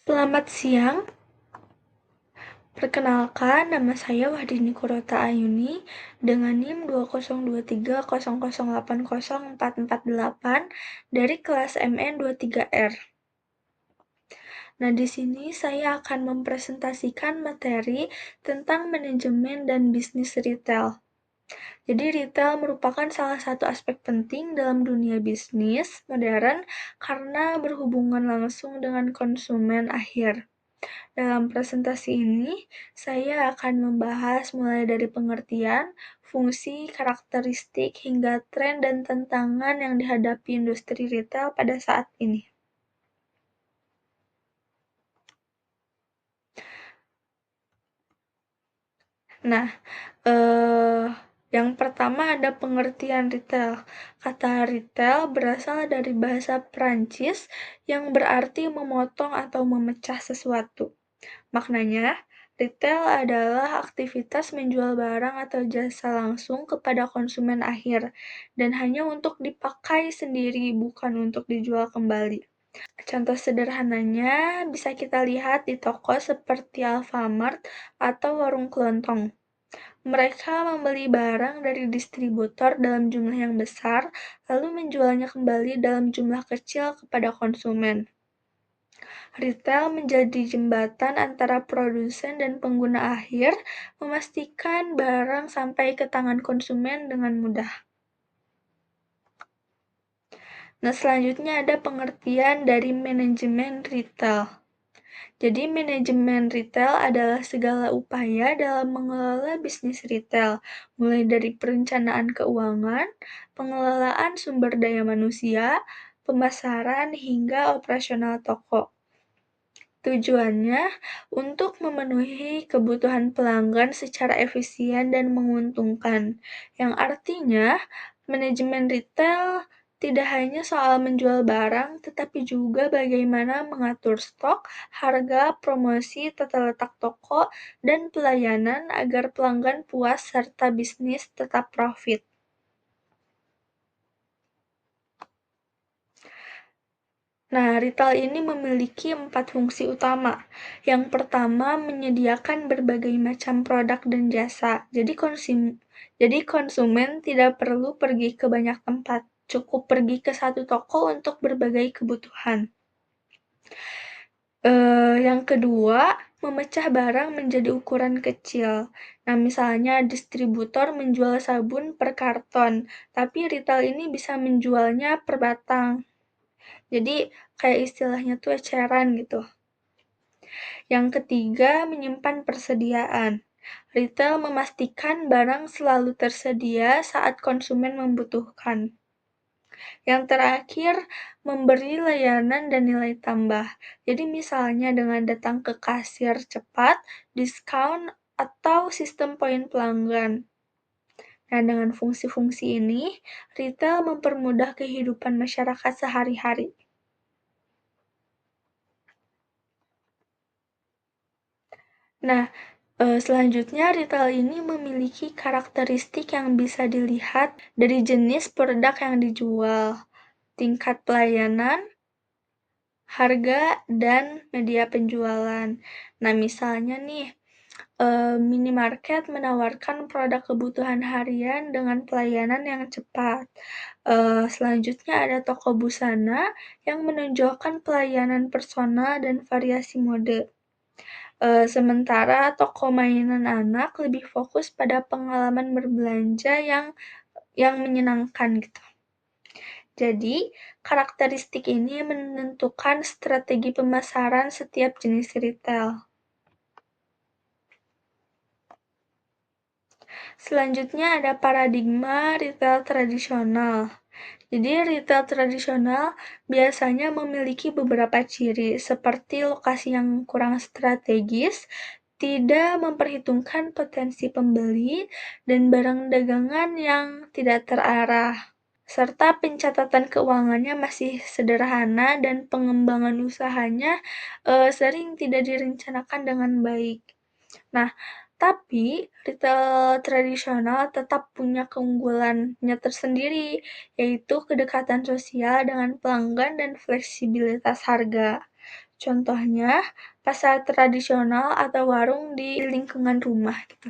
Selamat siang, perkenalkan nama saya Wahdini Kurota Ayuni dengan NIM 202300804448 dari kelas MN 23R. Nah, di sini saya akan mempresentasikan materi tentang manajemen dan bisnis retail. Jadi retail merupakan salah satu aspek penting dalam dunia bisnis modern karena berhubungan langsung dengan konsumen akhir. Dalam presentasi ini, saya akan membahas mulai dari pengertian, fungsi, karakteristik, hingga tren dan tantangan yang dihadapi industri retail pada saat ini. Nah, yang pertama ada pengertian retail. Kata retail berasal dari bahasa Prancis yang berarti memotong atau memecah sesuatu. Maknanya, retail adalah aktivitas menjual barang atau jasa langsung kepada konsumen akhir, dan hanya untuk dipakai sendiri, bukan untuk dijual kembali. Contoh sederhananya bisa kita lihat di toko seperti Alfamart atau warung kelontong. Mereka membeli barang dari distributor dalam jumlah yang besar, lalu menjualnya kembali dalam jumlah kecil kepada konsumen. Retail menjadi jembatan antara produsen dan pengguna akhir, memastikan barang sampai ke tangan konsumen dengan mudah. Nah, selanjutnya ada pengertian dari manajemen retail. Jadi, manajemen retail adalah segala upaya dalam mengelola bisnis retail, mulai dari perencanaan keuangan, pengelolaan sumber daya manusia, pemasaran, hingga operasional toko. Tujuannya untuk memenuhi kebutuhan pelanggan secara efisien dan menguntungkan, yang artinya manajemen retail tidak hanya soal menjual barang, tetapi juga bagaimana mengatur stok, harga, promosi, tata letak toko, dan pelayanan agar pelanggan puas serta bisnis tetap profit. Nah, retail ini memiliki 4 fungsi utama. Yang pertama, menyediakan berbagai macam produk dan jasa. Jadi konsumen tidak perlu pergi ke banyak tempat, cukup pergi ke satu toko untuk berbagai kebutuhan. Yang kedua, memecah barang menjadi ukuran kecil. Nah, misalnya distributor menjual sabun per karton, tapi retail ini bisa menjualnya per batang. Jadi kayak istilahnya tuh eceran gitu. Yang ketiga, menyimpan persediaan. Retail memastikan barang selalu tersedia saat konsumen membutuhkan. Yang terakhir, memberi layanan dan nilai tambah. Jadi misalnya dengan datang ke kasir cepat, diskon, atau sistem poin pelanggan. Nah, dengan fungsi-fungsi ini, retail mempermudah kehidupan masyarakat sehari-hari. Nah, selanjutnya retail ini memiliki karakteristik yang bisa dilihat dari jenis produk yang dijual, tingkat pelayanan, harga, dan media penjualan. Nah, misalnya nih, minimarket menawarkan produk kebutuhan harian dengan pelayanan yang cepat. Selanjutnya ada toko busana yang menonjolkan pelayanan personal dan variasi mode. Sementara toko mainan anak lebih fokus pada pengalaman berbelanja yang menyenangkan gitu. Jadi, karakteristik ini menentukan strategi pemasaran setiap jenis retail. Selanjutnya ada paradigma retail tradisional. Jadi, retail tradisional biasanya memiliki beberapa ciri, seperti lokasi yang kurang strategis, tidak memperhitungkan potensi pembeli, dan barang dagangan yang tidak terarah, serta pencatatan keuangannya masih sederhana dan pengembangan usahanya sering tidak direncanakan dengan baik. Nah, tapi retail tradisional tetap punya keunggulannya tersendiri, yaitu kedekatan sosial dengan pelanggan dan fleksibilitas harga. Contohnya, pasar tradisional atau warung di lingkungan rumah gitu.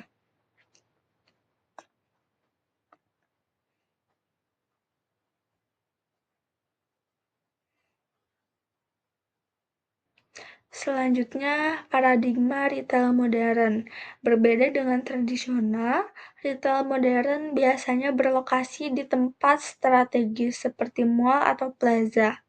Selanjutnya, paradigma retail modern. Berbeda dengan tradisional, retail modern biasanya berlokasi di tempat strategis seperti mall atau plaza.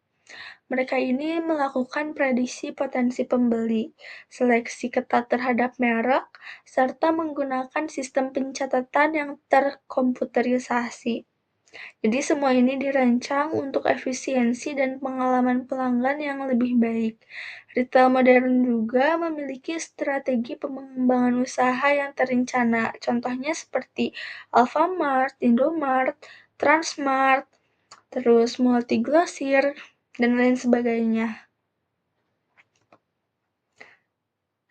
Mereka ini melakukan prediksi potensi pembeli, seleksi ketat terhadap merek, serta menggunakan sistem pencatatan yang terkomputerisasi. Jadi semua ini dirancang untuk efisiensi dan pengalaman pelanggan yang lebih baik. Retail modern juga memiliki strategi pengembangan usaha yang terencana. Contohnya seperti Alfamart, Indomart, Transmart, terus Multiglosir, dan lain sebagainya.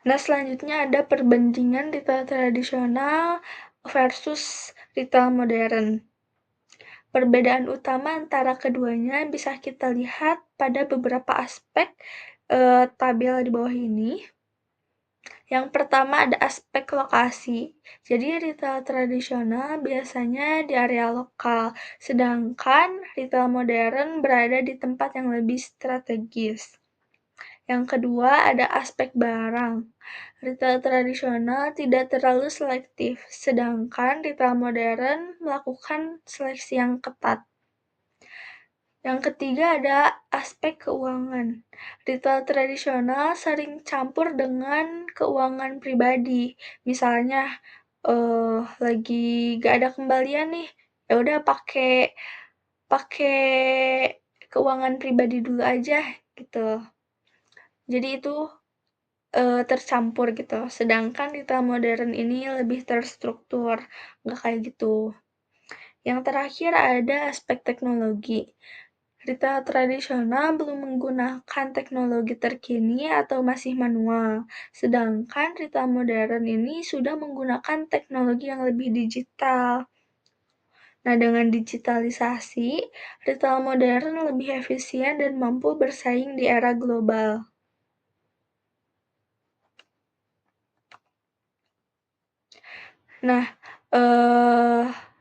Nah, selanjutnya ada perbandingan retail tradisional versus retail modern. Perbedaan utama antara keduanya bisa kita lihat pada beberapa aspek tabel di bawah ini. Yang pertama ada aspek lokasi. Jadi retail tradisional biasanya di area lokal, sedangkan retail modern berada di tempat yang lebih strategis. Yang kedua ada aspek barang. Retail tradisional tidak terlalu selektif, sedangkan retail modern melakukan seleksi yang ketat. Yang ketiga ada aspek keuangan. Retail tradisional sering campur dengan keuangan pribadi. Misalnya lagi gak ada kembalian nih, ya udah pakai keuangan pribadi dulu aja gitu. Jadi itu tercampur gitu. Sedangkan retail modern ini lebih terstruktur, nggak kayak gitu. Yang terakhir ada aspek teknologi. Retail tradisional belum menggunakan teknologi terkini atau masih manual, sedangkan retail modern ini sudah menggunakan teknologi yang lebih digital. Nah, dengan digitalisasi, retail modern lebih efisien dan mampu bersaing di era global. Nah,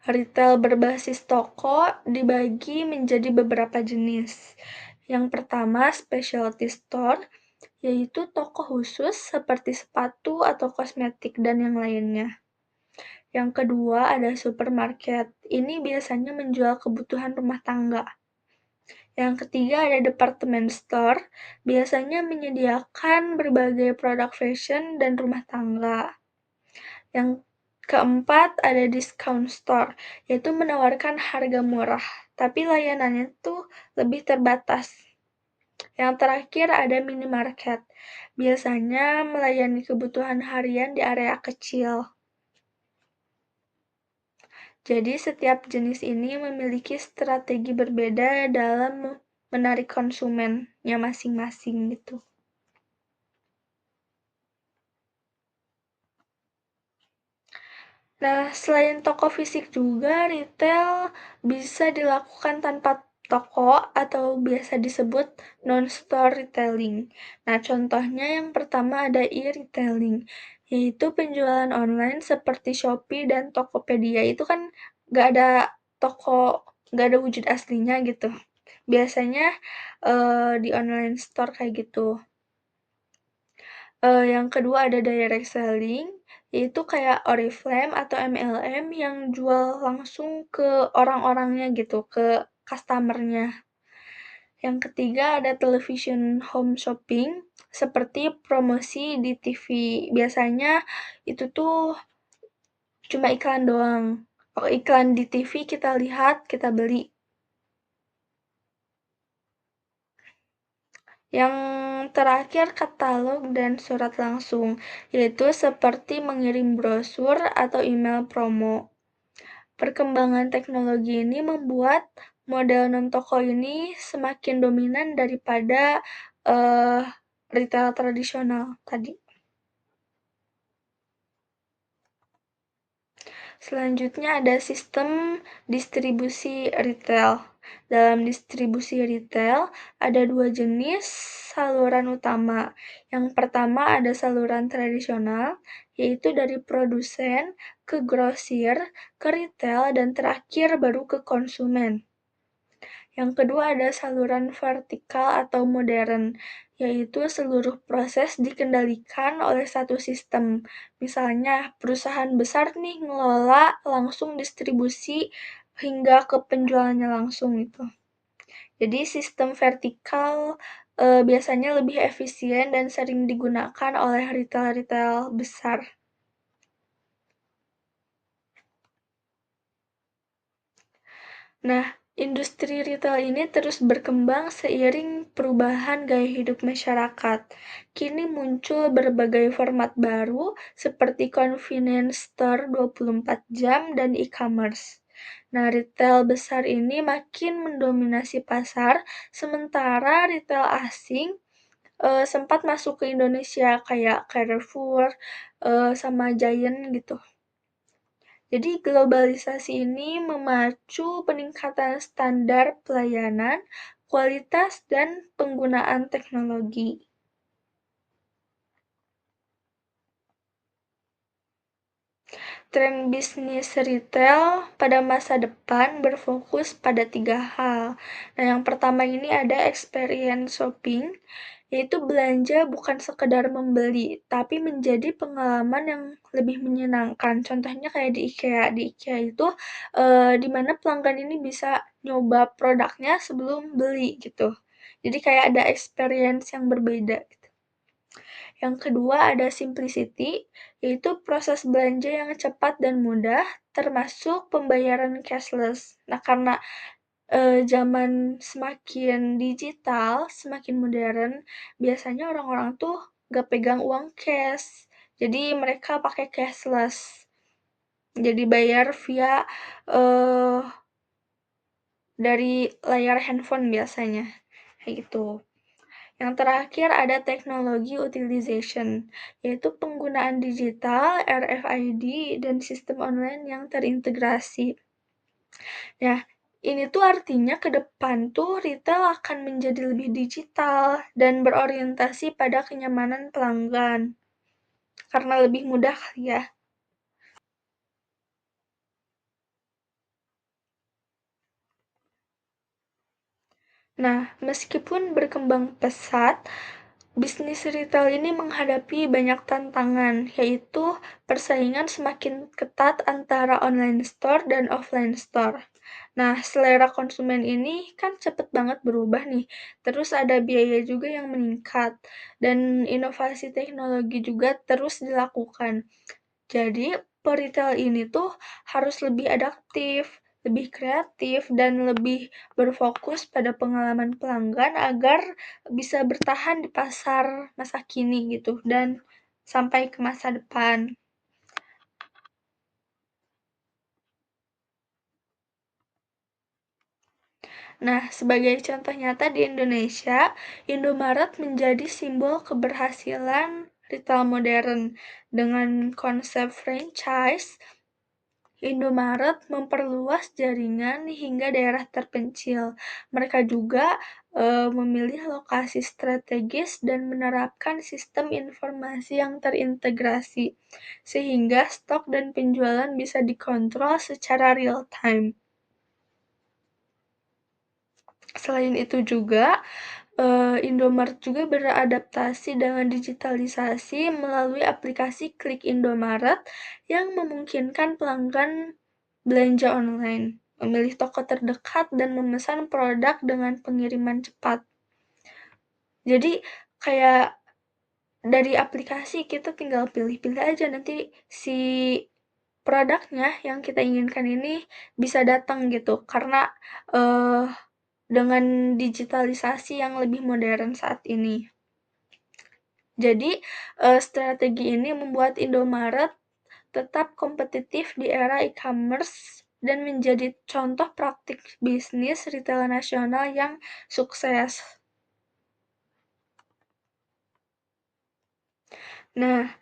retail berbasis toko dibagi menjadi beberapa jenis. Yang pertama, specialty store, yaitu toko khusus seperti sepatu atau kosmetik dan yang lainnya. Yang kedua, ada supermarket. Ini biasanya menjual kebutuhan rumah tangga. Yang ketiga, ada department store, biasanya menyediakan berbagai produk fashion dan rumah tangga. Yang keempat, ada discount store, yaitu menawarkan harga murah, tapi layanannya tuh lebih terbatas. Yang terakhir ada minimarket, biasanya melayani kebutuhan harian di area kecil. Jadi setiap jenis ini memiliki strategi berbeda dalam menarik konsumennya masing-masing gitu. Nah, selain toko fisik juga, retail bisa dilakukan tanpa toko atau biasa disebut non-store retailing. Nah, contohnya yang pertama ada e-retailing, yaitu penjualan online seperti Shopee dan Tokopedia. Itu kan nggak ada toko, nggak ada wujud aslinya gitu. Biasanya di online store kayak gitu. Yang kedua ada direct selling, yaitu kayak Oriflame atau MLM yang jual langsung ke orang-orangnya gitu, ke customer-nya. Yang ketiga ada television home shopping, seperti promosi di TV. Biasanya itu tuh cuma iklan doang. Kalau iklan di TV kita lihat, kita beli. Yang terakhir katalog dan surat langsung, yaitu seperti mengirim brosur atau email promo. Perkembangan teknologi ini membuat model non-toko ini semakin dominan daripada retail tradisional tadi. Selanjutnya ada sistem distribusi retail. Dalam distribusi retail ada dua jenis, saluran utama. Yang pertama ada saluran tradisional, yaitu dari produsen ke grosir, ke retail, dan terakhir baru ke konsumen. Yang kedua ada saluran vertikal atau modern, yaitu seluruh proses dikendalikan oleh satu sistem. Misalnya perusahaan besar nih ngelola langsung distribusi hingga ke penjualannya langsung itu. Jadi sistem vertikal biasanya lebih efisien dan sering digunakan oleh retail-retail besar. Nah, industri retail ini terus berkembang seiring perubahan gaya hidup masyarakat. Kini muncul berbagai format baru seperti convenience store 24 jam dan e-commerce. Nah, retail besar ini makin mendominasi pasar, sementara retail asing sempat masuk ke Indonesia kayak Carrefour, sama Giant gitu. Jadi globalisasi ini memacu peningkatan standar pelayanan, kualitas, dan penggunaan teknologi. Tren bisnis retail pada masa depan berfokus pada 3 hal. Nah, yang pertama ini ada experience shopping, yaitu belanja bukan sekedar membeli, tapi menjadi pengalaman yang lebih menyenangkan. Contohnya kayak di IKEA. Di IKEA itu di mana pelanggan ini bisa nyoba produknya sebelum beli gitu. Jadi kayak ada experience yang berbeda gitu. Yang kedua ada simplicity, yaitu proses belanja yang cepat dan mudah, termasuk pembayaran cashless. Nah, karena zaman semakin digital, semakin modern, biasanya orang-orang tuh gak pegang uang cash, jadi mereka pakai cashless. Jadi bayar via uh, dari layar handphone biasanya, kayak gitu. Yang terakhir ada teknologi utilization, yaitu penggunaan digital, RFID, dan sistem online yang terintegrasi. Nah, ini tuh artinya ke depan tuh retail akan menjadi lebih digital dan berorientasi pada kenyamanan pelanggan. Karena lebih mudah kali ya. Nah, meskipun berkembang pesat, bisnis retail ini menghadapi banyak tantangan, yaitu persaingan semakin ketat antara online store dan offline store. Nah, selera konsumen ini kan cepet banget berubah nih, terus ada biaya juga yang meningkat, dan inovasi teknologi juga terus dilakukan. Jadi, peritel ini tuh harus lebih adaptif, lebih kreatif, dan lebih berfokus pada pengalaman pelanggan agar bisa bertahan di pasar masa kini gitu dan sampai ke masa depan. Nah, sebagai contoh nyata di Indonesia, Indomaret menjadi simbol keberhasilan retail modern. Dengan konsep franchise, Indomaret memperluas jaringan hingga daerah terpencil. Mereka juga memilih lokasi strategis dan menerapkan sistem informasi yang terintegrasi, sehingga stok dan penjualan bisa dikontrol secara real time. Selain itu juga, Indomaret juga beradaptasi dengan digitalisasi melalui aplikasi Klik Indomaret yang memungkinkan pelanggan belanja online, memilih toko terdekat, dan memesan produk dengan pengiriman cepat. Jadi kayak dari aplikasi kita tinggal pilih-pilih aja, nanti si produknya yang kita inginkan ini bisa datang gitu, karena dengan digitalisasi yang lebih modern saat ini. Jadi, strategi ini membuat Indomaret tetap kompetitif di era e-commerce dan menjadi contoh praktik bisnis retail nasional yang sukses. Nah,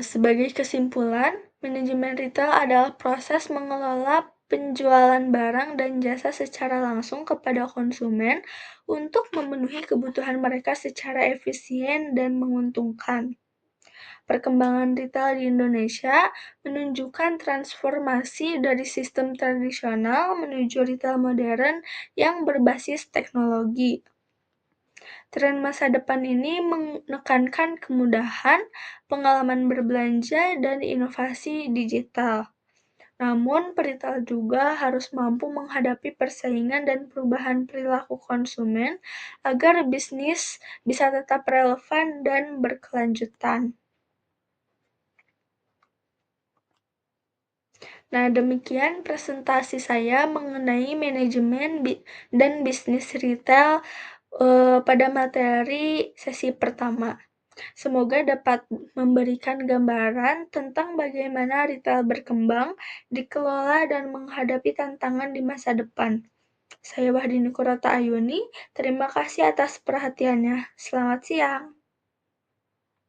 sebagai kesimpulan, manajemen retail adalah proses mengelola penjualan barang dan jasa secara langsung kepada konsumen untuk memenuhi kebutuhan mereka secara efisien dan menguntungkan. Perkembangan retail di Indonesia menunjukkan transformasi dari sistem tradisional menuju retail modern yang berbasis teknologi. Tren masa depan ini menekankan kemudahan, pengalaman berbelanja, dan inovasi digital. Namun, retail juga harus mampu menghadapi persaingan dan perubahan perilaku konsumen agar bisnis bisa tetap relevan dan berkelanjutan. Nah, demikian presentasi saya mengenai manajemen dan bisnis retail pada materi sesi pertama. Semoga dapat memberikan gambaran tentang bagaimana retail berkembang, dikelola, dan menghadapi tantangan di masa depan. Saya Wahdini Kurota Ayuni, terima kasih atas perhatiannya. Selamat siang.